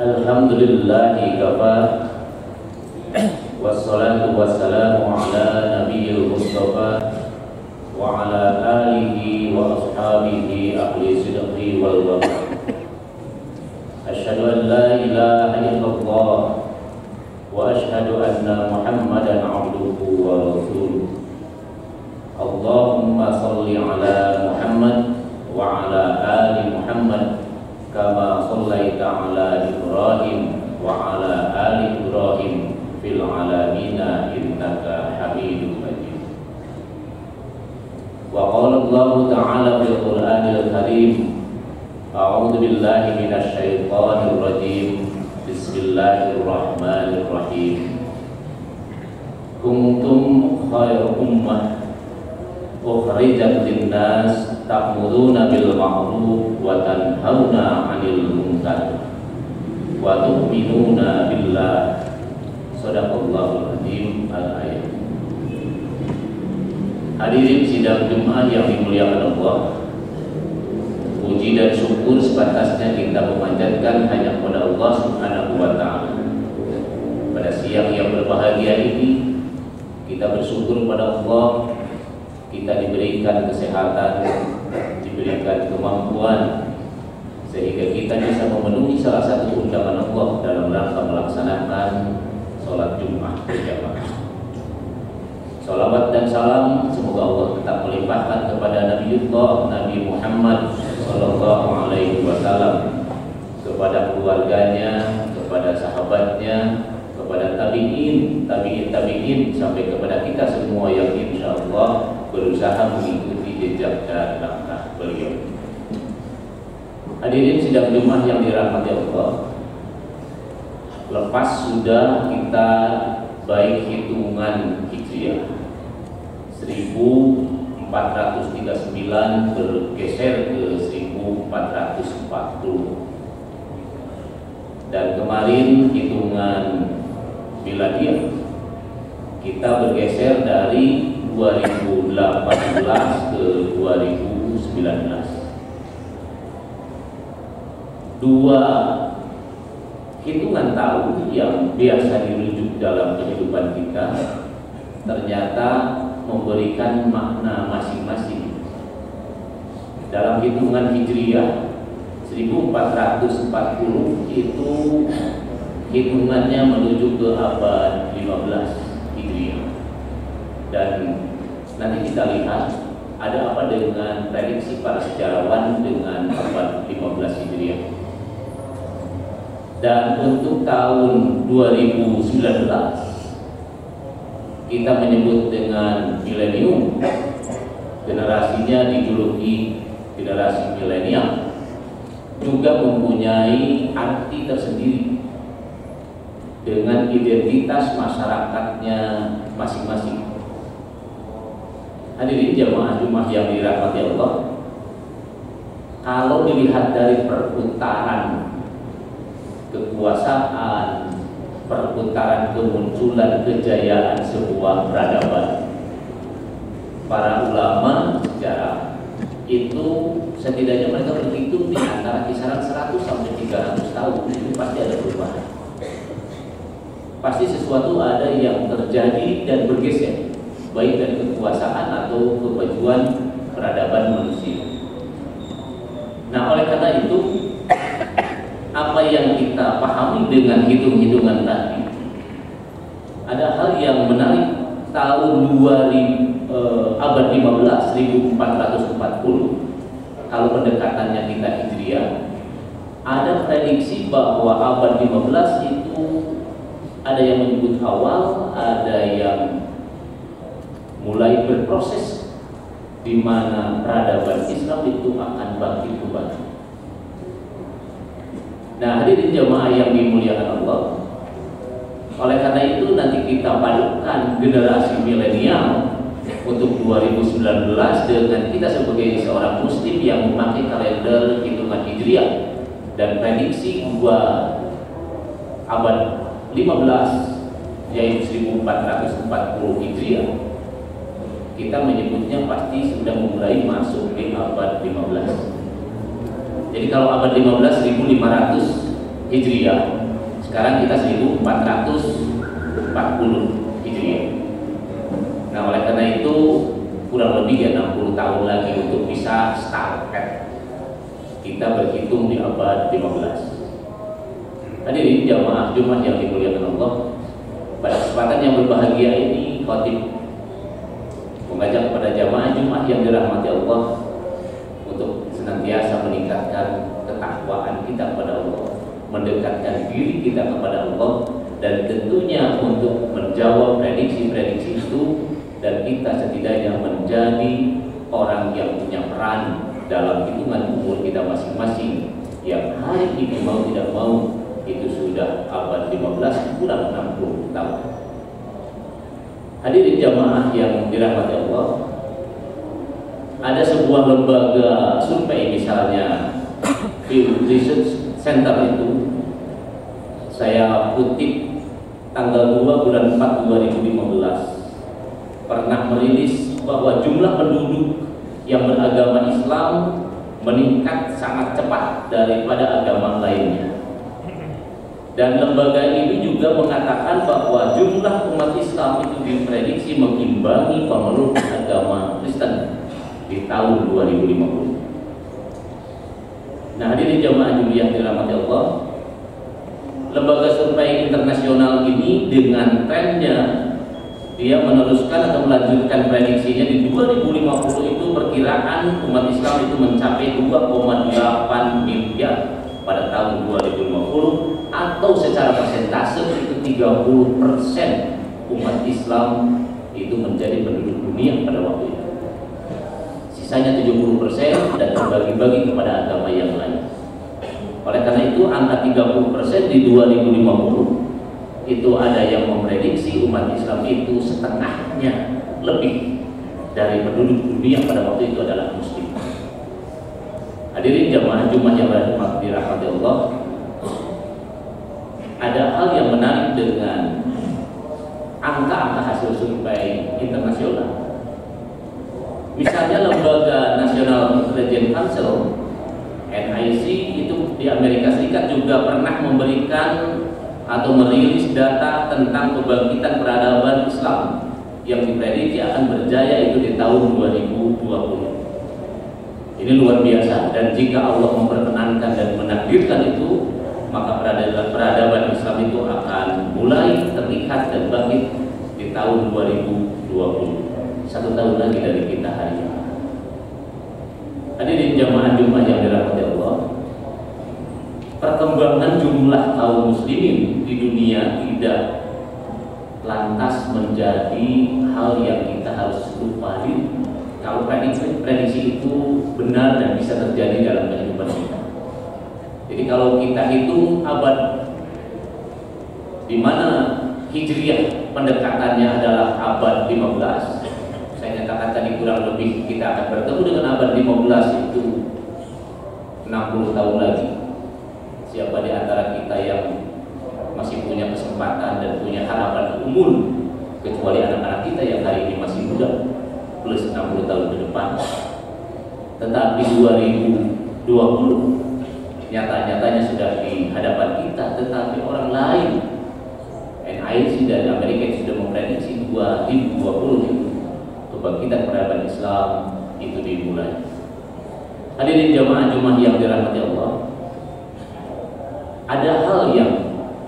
Alhamdulillahi kafa wassalatu wassalamu ala nabiyil mustafa wa ala alihi wa ashabihi ahli sidqi wal wafa. Asyhadu an la ilaha illallah wa asyhadu anna Muhammadan abduhu wa rasuluh. Allahumma salli ala Muhammad wa ala ali Muhammad kama shallaita ala Ibrahim wa ala ali Ibrahim fil alamina innaka Hamidum Majid. Wa qala Allah ta'ala fil Qur'anil Karim, a'udzu billahi minasy syaithanir rajim. Bismillahirrahmanirrahim. Kuntum khairu ummah ukhrijat linnas ta'muruna bil ma'ruf wa tanhauna 'anil munkar wa tu'minuna billah. Shadaqallahul azim. Al-ayat. Hadirin sidang Jumat yang dimuliakan Allah, puji dan syukur sebatasnya kita memanjatkan hanya kepada Allah Subhanahu wa ta'ala. Pada siang yang berbahagia ini kita bersyukur kepada Allah, kita diberikan kesehatan, diberikan kemampuan, sehingga kita bisa memenuhi salah satu undangan Allah dalam rangka melaksanakan sholat Jumat berjamaah. Salawat dan salam semoga Allah tetap melimpahkan kepada Nabi Muhammad Sallallahu Alaihi Wasallam, kepada keluarganya, kepada sahabatnya, kepada tabi'in sampai kepada kita semua yang insya Allah berusaha mengikuti jejak dan langkah beliau. Hadirin sidang Jumat yang dirahmati Allah, lepas sudah kita baik hitungan Hijriah 1439 bergeser ke 1440, dan kemarin hitungan Miladiah kita bergeser dari 2018 ke 2019. Dua hitungan tahun yang biasa dirujuk dalam kehidupan kita ternyata memberikan makna masing-masing. Dalam hitungan Hijriah 1440 itu hitungannya menuju ke abad 15 Hijriah. Dan nanti kita lihat ada apa dengan prediksi para sejarawan dengan abad 15 Hijriah. Dan untuk tahun 2019 kita menyebut dengan milenium. Generasinya dijuluki generasi milenial, juga mempunyai arti tersendiri dengan identitas masyarakatnya masing-masing. Hadirin jamaah Jumat yang dirahmati Allah, kalau dilihat dari perputaran kekuasaan, perputaran kemunculan kejayaan sebuah peradaban, para ulama sejarah itu setidaknya mereka berhitung di antara kisaran 100 sampai 300 tahun itu pasti ada perubahan. Pasti sesuatu ada yang terjadi dan bergeser, baik dari kekuasaan atau kemajuan peradaban manusia. Nah, oleh karena itu, apa yang kita pahami dengan hitung-hitungan tadi, ada hal yang menarik. Tahun 2000 abad 15 1440, kalau pendekatannya kita Hijriah, ada prediksi bahwa abad 15 itu ada yang menyebut awal, ada yang mulai berproses di mana peradaban Islam itu akan bangkit kembali. Nah, hadirin jamaah yang dimuliakan Allah, oleh karena itu nanti kita padukan generasi milenial untuk 2019 dengan kita sebagai seorang muslim yang memakai kalender hitungan Hijriah dan prediksi abad 15 yaitu 1440 Hijriah. Kita menyebutnya pasti sudah mulai masuk di abad 15. Jadi kalau abad 15 1500 Hijriah. Sekarang kita 1440 Hijriah. Nah, oleh karena itu kurang lebih 60 tahun lagi untuk bisa start. Kita berhitung di abad 15. Hadirin jamaah Jumat yang dimuliakan Allah, pada kesempatan yang berbahagia ini khatib mengajak kepada jamaah Jumat yang dirahmati Allah untuk senantiasa meningkatkan ketakwaan kita kepada Allah, mendekatkan diri kita kepada Allah, dan tentunya untuk menjawab prediksi-prediksi itu, dan kita setidaknya menjadi orang yang punya peran dalam hitungan umur kita masing-masing yang hari ini mau tidak mau itu sudah abad 15 kurang 60 tahun. Hadirin jamaah yang dirahmati Allah, ada sebuah lembaga survei misalnya Pew Research Center itu, saya kutip tanggal 2 bulan 4 2015, pernah merilis bahwa jumlah penduduk yang beragama Islam meningkat sangat cepat daripada agama lainnya. Dan lembaga ini juga mengatakan bahwa jumlah umat Islam itu diprediksi mengimbangi pemeluk agama Kristen di tahun 2050. Nah, hadirin jamaah yang dirahmati Allah, lembaga survei internasional ini dengan trennya dia meneruskan atau melanjutkan prediksinya di 2050 itu perkiraan umat Islam itu mencapai 2,8 miliar pada tahun 2050, atau secara persentase itu 30% umat Islam itu menjadi penduduk dunia pada waktu itu. Sisanya 70% dan terbagi-bagi kepada agama yang lain. Oleh karena itu angka 30% di 2050 itu ada yang memprediksi umat Islam itu setengahnya lebih dari penduduk dunia pada waktu itu adalah muslim. Hadirin jamaah Jumat yang dirahmati Allah, ada hal yang menarik dengan angka-angka hasil survei internasional. Misalnya lembaga National Intelligence Council NIC itu di Amerika Serikat juga pernah memberikan atau merilis data tentang kebangkitan peradaban Islam yang diprediksi akan berjaya itu di tahun 2020. Ini luar biasa, dan jika Allah memperkenankan dan menakdirkan itu, maka peradaban Islam itu akan mulai terlihat dan bangkit di tahun 2020. 1 tahun lagi dari kita hari ini. Hadirin jamaah Jumat yang dirahmati Allah, perkembangan jumlah kaum muslimin di dunia tidak lantas menjadi hal yang kita harus lupain kalau prediksi itu benar dan bisa terjadi dalam kehidupan kita. Jadi kalau kita hitung abad di mana Hijriah pendekatannya adalah abad 15, saya katakan tadi kurang lebih kita akan bertemu dengan abad 15 itu 60 tahun lagi. Siapa di antara kita yang masih punya kesempatan dan punya harapan umur, kecuali anak-anak kita yang hari ini masih muda plus 60 tahun ke depan. Tetapi 2020 nyata-nyatanya sudah di hadapan kita, tetapi orang lain NIC dari Amerika sudah memprediksi 2020 kebangkitan peradaban Islam itu dimulai. Hadirin jamaah Jumat yang dirahmati Allah, ada hal yang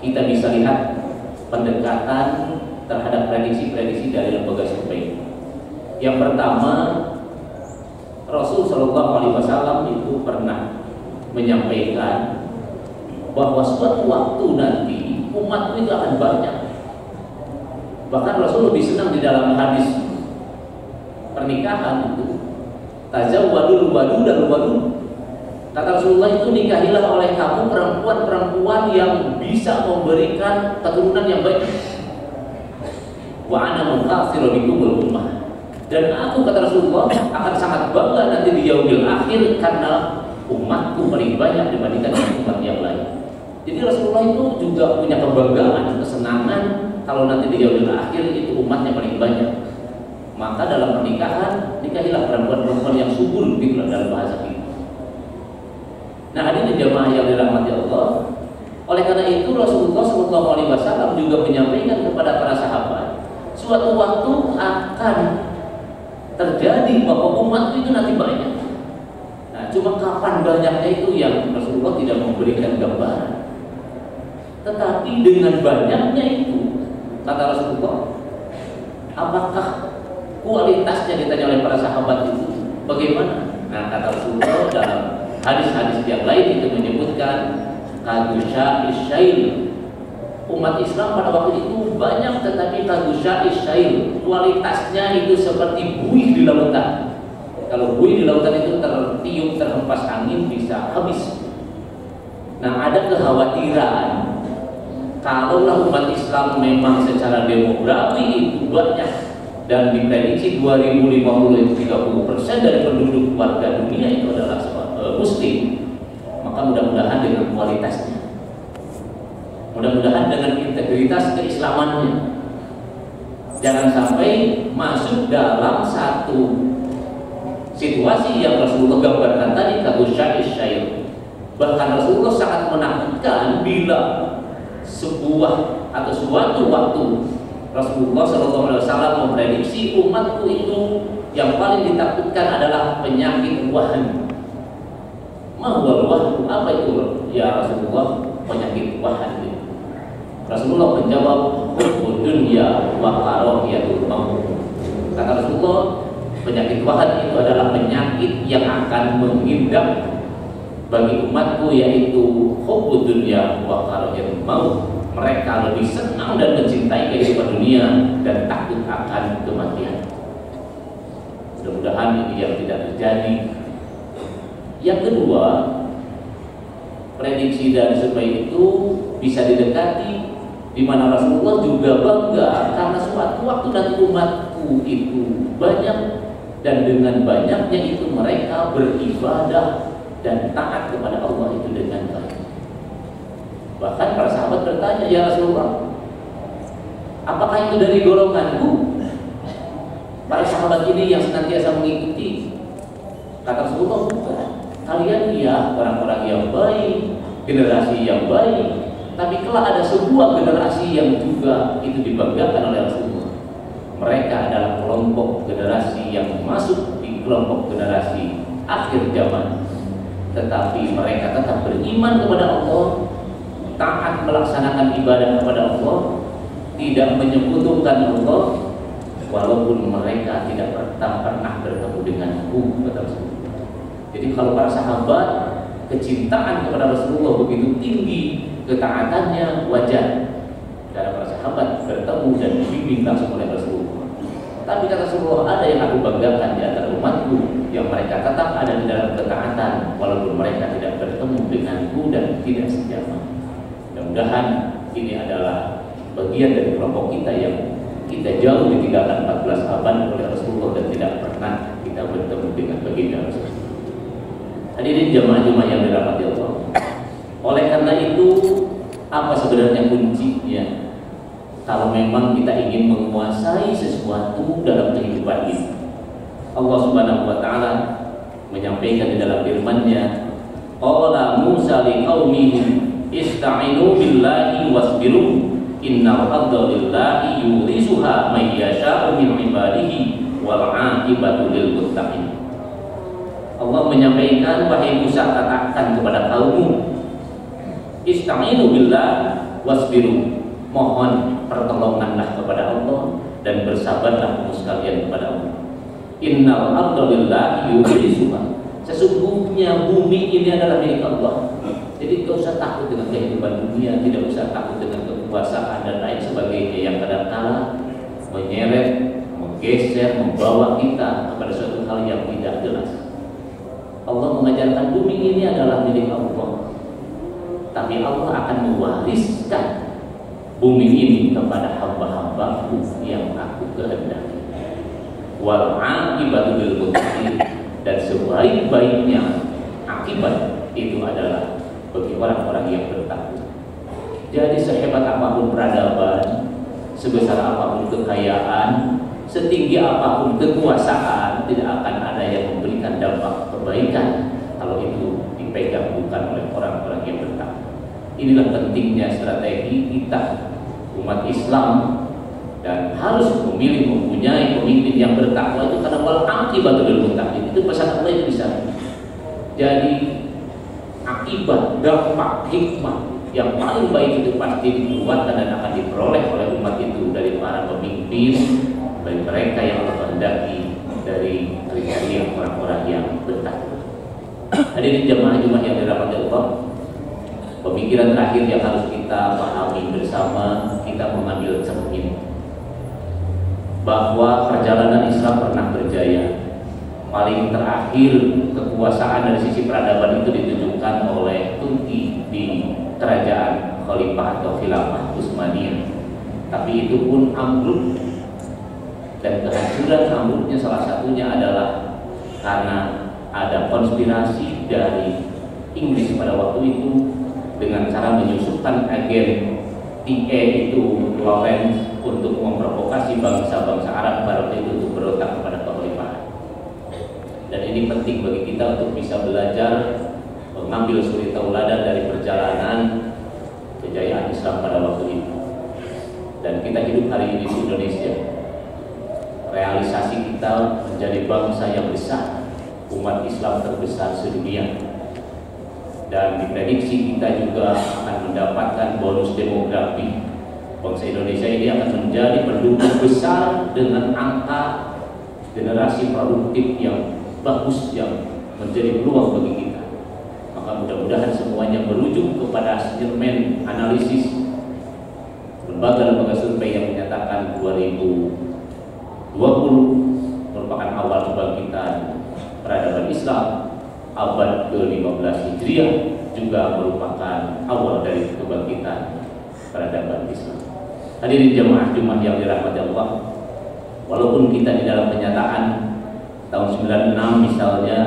kita bisa lihat pendekatan terhadap prediksi-prediksi dari lembaga survei. Yang pertama, Rasul Shallallahu Alaihi Wasallam itu pernah menyampaikan bahwa suatu waktu nanti umat itu akan banyak. Bahkan Rasul lebih senang di dalam hadis pernikahan itu, tazawwadul wadudal wadud. Kata Rasulullah itu, nikahilah oleh kamu perempuan-perempuan yang bisa memberikan keturunan yang baik. Wa ana mukatsiru bikumul ummah. Dan aku, kata Rasulullah, akan sangat bangga nanti di yaumil akhir karena umatku paling banyak dibandingkan dengan umat yang lain. Jadi Rasulullah itu juga punya kebanggaan, kesenangan kalau nanti di yaumil akhir itu umatnya paling banyak. Maka dalam pernikahan, nikahilah perempuan-perempuan yang subur, gitu dalam bahasa kita. Nah, hadirin jamaah yang dirahmati Allah, Oleh karena itu Rasulullah SAW juga menyampaikan kepada para sahabat, suatu waktu akan terjadi bahwa umat itu nanti banyak. Nah, cuma kapan banyaknya itu yang Rasulullah tidak memberikan gambaran. Tetapi dengan banyaknya itu, kata Rasulullah, apakah kualitasnya, ditanya oleh para sahabat itu bagaimana? Nah, kata Rasulullah dalam hadis-hadis yang lain itu menyebutkan kadusya isyail. Umat Islam pada waktu itu banyak, tetapi kadusya isyail, kualitasnya itu seperti buih di lautan. Kalau buih di lautan itu tertiup, terhempas angin bisa habis. Nah, ada kekhawatiran kalau umat Islam memang secara demografi itu banyak dan diprediksi 2050 itu 30% dari penduduk warga dunia itu adalah muslim, maka mudah-mudahan dengan kualitasnya, mudah-mudahan dengan integritas keislamannya, jangan sampai masuk dalam satu situasi yang Rasulullah gambarkan tadi, kagusya'is syair. Bahkan Rasulullah sangat menakutkan bila sebuah atau suatu waktu Rasulullah SAW memprediksi umatku itu yang paling ditakutkan adalah penyakit wahan. Mahwal wahnu, apa itu ya Rasulullah? Penyakit wahan itu. Rasulullah menjawab, hubbud dunya wa karahiyatul maut. Kata Rasulullah, penyakit wahan itu adalah penyakit yang akan mengindap bagi umatku, yaitu hubbud dunya wa karahiyatul maut. Mereka lebih senang dan mencintai kehidupan dunia dan takut akan kematian. Mudah-mudahan ini yang tidak terjadi. Yang kedua, prediksi dari survei itu bisa didekati, di mana Rasulullah juga bangga karena suatu waktu nanti umatku itu banyak, dan dengan banyaknya itu mereka beribadah dan taat kepada Allah itu dengan baik. Bahkan para sahabat bertanya, ya Rasulullah, apakah itu dari golonganku? Para sahabat ini yang senantiasa mengikuti. Kata Rasulullah, bukan. Kalian ya orang-orang yang baik, generasi yang baik. Tapi kelak ada sebuah generasi yang juga itu dibanggakan oleh Rasulullah. Mereka adalah kelompok generasi yang masuk di kelompok generasi akhir zaman. Tetapi mereka tetap beriman kepada Allah, taat melaksanakan ibadah kepada Allah, tidak menyekutukan Allah, walaupun mereka tidak pernah bertemu denganku, kata Rasulullah. Jadi kalau para sahabat kecintaan kepada Rasulullah begitu tinggi, ketaatannya wajar karena para sahabat bertemu dan dibimbing langsung oleh Rasulullah. Tapi kata Rasulullah, ada yang aku banggakan di antara umatku, yang mereka tetap ada di dalam ketaatan walaupun mereka tidak bertemu denganku dan tidak sejama. Mudah-mudahan ini adalah bagian dari kelompok kita yang kita jauh ditinggalkan 14 abad oleh Rasulullah dan tidak pernah kita bertemu dengan baginda Rasulullah. Hadirin jemaah-jemaah yang dirahmati Allah. Oleh karena itu, apa sebenarnya kuncinya kalau memang kita ingin menguasai sesuatu dalam kehidupan ini? Allah Subhanahu wa taala menyampaikan di dalam firman-Nya, qala Musa liqaumihi ista'inu billahi wasbiru innal arda lillahi yurisuha may yasha'u min ibadihi wal 'aqibatu lil muttaqin. Allah menyampaikan, wahai Musa, katakan kepada kaummu, ista'inu billah wasbiru, mohon pertolonganlah kepada Allah dan bersabarlah kamu sekalian kepada Allah. Innal arda lillahi yurisuha, sesungguhnya bumi ini adalah milik Allah. Jadi tidak usah takut dengan kehidupan dunia, tidak usah takut dengan kekuasaan dan lain sebagainya yang kadang-kala menyeret, menggeser, membawa kita kepada suatu hal yang tidak jelas. Allah mengajarkan bumi ini adalah milik Allah, tapi Allah akan mewariskan bumi ini kepada hamba-hambaku yang aku kehendaki. Wal 'aqibatu lil muttaqin, dan sebaik-baiknya akibat itu adalah bagi orang-orang yang bertakwa. Jadi sehebat apapun peradaban, sebesar apapun kekayaan, setinggi apapun kekuasaan, tidak akan ada yang memberikan dampak kebaikan kalau itu dipegang bukan oleh orang-orang yang bertakwa. Inilah pentingnya strategi kita umat Islam, dan harus mempunyai pemimpin yang bertakwa itu karena wal aqibatul muttaqin. Itu pesan Allah itu bisa. Jadi akibat, dampak, hikmah yang paling baik itu pasti dikuatkan dan akan diperoleh oleh umat itu dari para pemimpin, dari mereka yang Allah kehendaki, dari kriteria orang-orang yang bertakwa. Hadirin jemaah Jumat yang dirahmati Allah, pemikiran terakhir yang harus kita pahami bersama, kita mengambil cermin bahwa perjalanan Islam pernah berjaya. Paling terakhir kekuasaan dari sisi peradaban itu ditunjukkan oleh Turki di kerajaan Khalifah atau Khilafah Utsmaniyah. Tapi itu pun ambruk, dan kehancuran ambruknya salah satunya adalah karena ada konspirasi dari Inggris pada waktu itu dengan cara menyusupkan agen TE itu Lawrence untuk memprovokasi bangsa-bangsa Arab pada waktu itu untuk berontak kepada kekhalifahan. Dan ini penting bagi kita untuk bisa belajar mengambil suri tauladan dari perjalanan kejayaan Islam pada waktu itu. Dan kita hidup hari ini di Indonesia. Realisasi kita menjadi bangsa yang besar, umat Islam terbesar sedunia. Dan diprediksi kita juga akan mendapatkan bonus demografi. Bangsa Indonesia ini akan menjadi penduduk besar dengan angka generasi produktif yang bagus, yang menjadi peluang bagi kita. Maka mudah-mudahan semuanya merujuk kepada cermin analisis lembaga-lembaga survei yang menyatakan 2020 merupakan awal kebangkitan peradaban Islam. Abad ke-15 Hijriah juga merupakan awal dari kebangkitan peradaban Islam. Hadirin jemaah Jumat yang dirahmati Allah, walaupun kita di dalam kenyataan tahun 96 misalnya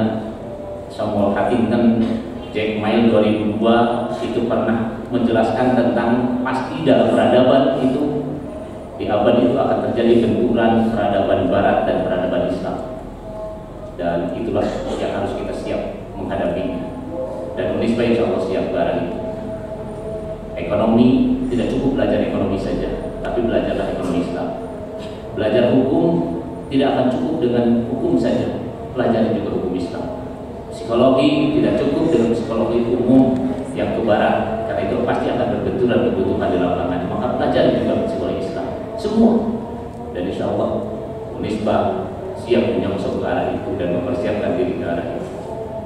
Samuel Huntington, Jack Mill 2002 itu pernah menjelaskan tentang pasti dalam peradaban itu di abad itu akan terjadi benturan peradaban Barat dan peradaban Islam. Dan itulah yang harus kita siap menghadapinya. Dan Unisba insya Allah siap barang itu. Ekonomi, tidak cukup belajar ekonomi saja, tapi belajarlah ekonomi Islam. Belajar hukum tidak akan cukup dengan hukum saja, pelajari juga hukum Islam. Psikologi tidak cukup dengan psikologi umum yang ke barat, karena itu pasti akan berbenturan kebutuhan di lapangan. Maka pelajari juga psikologi Islam, semua. Dan insya Allah Unisba siap menyongsong ke arah itu dan mempersiapkan diri ke arah itu.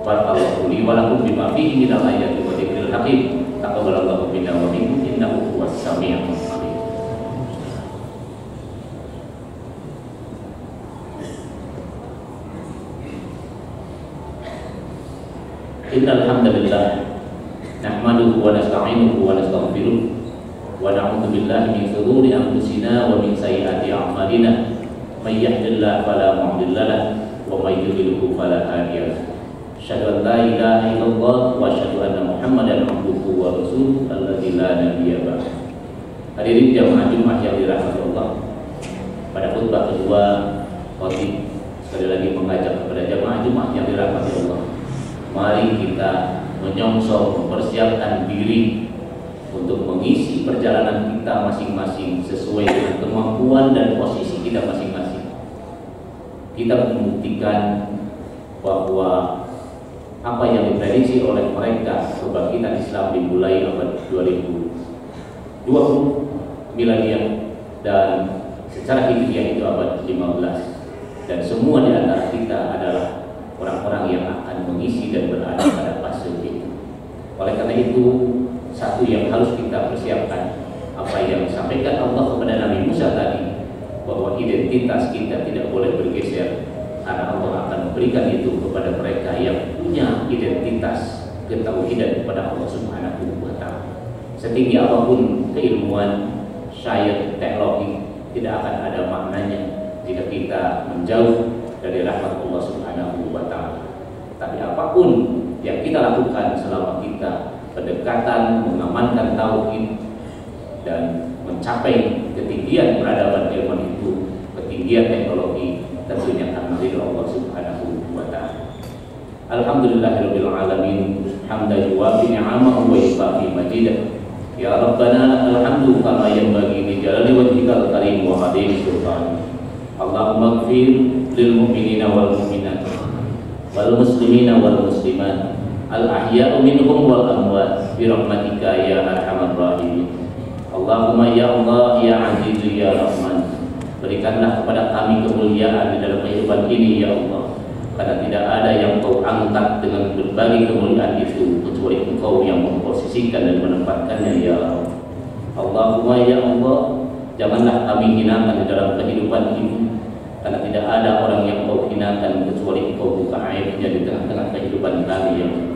Barakallahu li wa lakum bima fihi minal ayati wa dzikril hakim. Taqabbalallahu minna wa minkum innahu huwas samiul alim. Innal hamdalillah nahmaduhu wa nasta'inuhu wa nastaghfiruh wa na'udzu billahi min shururi anfusina wa min sayyiati a'malina. May yahdihillahu fala mudilla lahu wa may yudlilhu fala hadiya lahu. Asyhadu an la ilaha illallah wa asyhadu anna Muhammadan abduhu wa rasuluhu alladzi la nabiyya ba'da. Hadirin jamaah Jumat yang dirahmati Allah, pada khutbah kedua khatib sekali lagi mengajak kepada jamaah Jumat yang dirahmati Allah, mari kita menyongsong, mempersiapkan diri untuk mengisi perjalanan kita masing-masing sesuai dengan kemampuan dan posisi kita masing-masing. Kita membuktikan bahwa apa yang diprediksi oleh mereka kebangkitan Islam dimulai abad 2020 milenial dan secara hijriah itu abad 15, dan semua di antara kita adalah orang-orang yang akan mengisi dan berada pada fase itu. Oleh karena itu, satu yang harus kita persiapkan, apa yang disampaikan Allah kepada Nabi Musa tadi, bahwa identitas kita tidak boleh bergeser, karena Allah akan memberikan itu kepada mereka yang punya identitas ketauhidan kepada Allah Subhanahu wa Ta'ala. Setinggi apapun keilmuan, sains, teknologi, tidak akan ada maknanya jika kita menjauh dari rahmat Allah Subhanahu wa Ta'ala. Tapi apapun yang kita lakukan selama kita pendekatan mengamankan tauhid dan mencapai ketinggian peradaban ilmu itu, ketinggian teknologi, tentunya akan dari Allah Subhanahu wa Ta'ala. Alhamdulillahirabbil alamin hamdan yuwafi ni'amahu wa yukafi majidah. Ya Rabbana alhamdu kama yanbaghi li jalali wajhikal karim wa adimi sultan. Allahumma ighfir lil mu'minina wal mu'minat wal muslimina wal muslimat al ahya'u minhum wal amwat bi rahmatika ya arhamar rahimin. Allahumma ya Allah ya Aziz ya Rahman, berikanlah kepada kami kemuliaan di dalam kehidupan ini ya Allah, karena tidak ada yang Kau angkat dengan berbagai kemuliaan itu kecuali Engkau yang memposisikan dan menempatkannya ya Allah. Allahumma ya Allah, janganlah kami hinakan di dalam kehidupan ini, karena tidak ada orang yang Kau hinakan kecuali Engkau buka aibnya di tengah-tengah kehidupan kami ya Allah.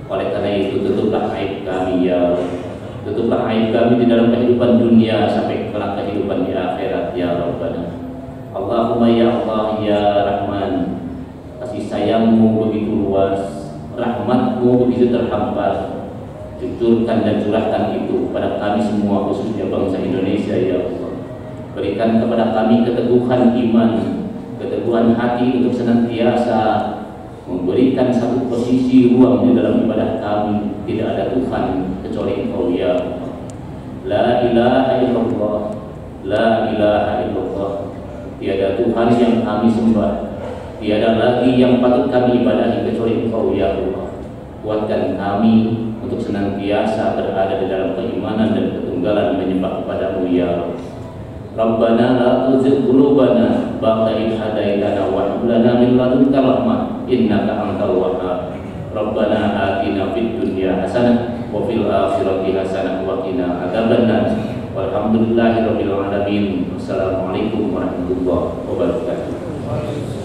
Oleh karena itu tutuplah aib kami ya Allah. Tutuplah aib kami di dalam kehidupan dunia sampai kelak kehidupan di akhirat ya Rabbana. Allahumma ya Allah ya Rahman, kasih sayang-Mu begitu luas, rahmat-Mu begitu terhampar. Cucurkan dan curahkan itu kepada kami semua, khususnya bangsa Indonesia ya Allah. Berikan kepada kami keteguhan iman, keteguhan hati untuk senantiasa memberikan satu posisi ruang di dalam ibadah kami. Tidak ada Tuhan kecuali Engkau ya Allah. La ilaha illallah, la ilaha illallah. Tiada Tuhan yang kami sembah, tiada lagi yang patut kami ibadahi kecuali Engkau ya Allah. Kuatkan kami untuk senantiasa berada di dalam keimanan dan ketunggalan menyembah kepada-Mu ya Allah. Rabbana la tuzigh qulubana ba'da idh hadaitana wa hab lana min ladunka rahmah innaka antal wahhab. Rabbana atina fid dunya hasanah wa fil akhirati hasanah wa qina adzabannar. Walhamdulillahirabbil alamin. Wassalamualaikum warahmatullahi wabarakatuh.